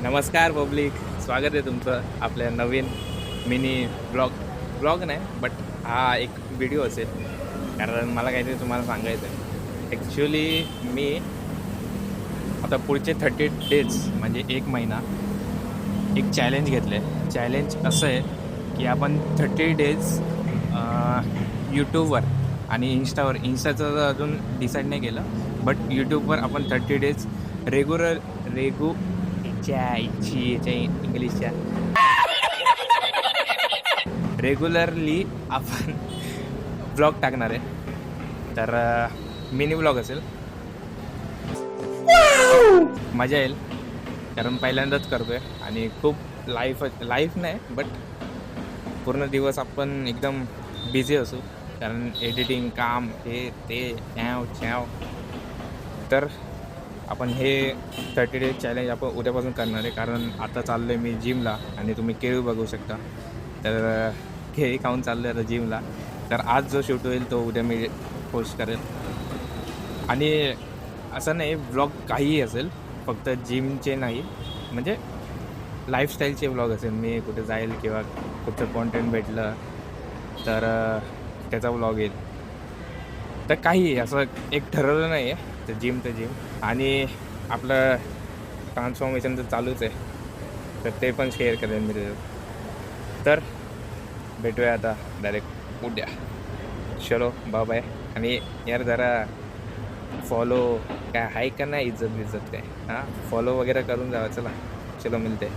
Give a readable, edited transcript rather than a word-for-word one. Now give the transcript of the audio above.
नमस्कार पब्लिक, स्वागत आहे तुमचं आपल्या नवीन मिनी ब्लॉग नाही बट हा एक व्हिडिओ असेल. कारण मला काहीतरी तुम्हाला सांगायचं आहे. ॲक्च्युली मी आता पुढचे 30 डेज म्हणजे 1 महिना एक चॅलेंज घेतलं आहे. चॅलेंज असं आहे की आपण 30 डेज यूट्यूबवर आणि इंस्टाचं तर अजून डिसाईड नाही केलं, बट यूट्यूबवर आपण 30 डेज इंग्लिशच्या रेग्युलरली आपण ब्लॉग टाकणार आहे. तर मिनी ब्लॉग असेल, मजा येईल कारण पहिल्यांदाच करतोय आणि खूप लाईफ नाही बट पूर्ण दिवस आपण एकदम बिझी असू, कारण एडिटिंग काम हे ते च्याव. तर आपण हे 30 डेज चॅलेंज आपण उद्यापासून करणार आहे. कारण आता चाललो आहे मी जिमला आणि तुम्ही केळी बघू शकता. तर केळी खाऊन चाललो आहे आता जिमला. तर आज जो शूट होईल तो उद्या मी पोस्ट करेल. आणि असं नाही व्लॉग काहीही असेल, फक्त जिमचे नाही, म्हणजे लाईफस्टाईलचे व्लॉग असेल. मी कुठे जाईल किंवा कुठचं कॉन्टेंट भेटलं तर त्याचा व्लॉग येईल. तर काही असं एक ठरवलं नाही आहे. तर जिम आणि आपलं ट्रान्सफॉर्मेशन तर चालूच आहे, तर ते पण शेअर करेन मी त्याच्यात. तर भेटूया आता डायरेक्ट उद्या. चलो बाय. आणि यार जरा फॉलो काय आहे का नाही, इज्जत काय, हां फॉलो वगैरे करून जावा. चला चलो मिळते.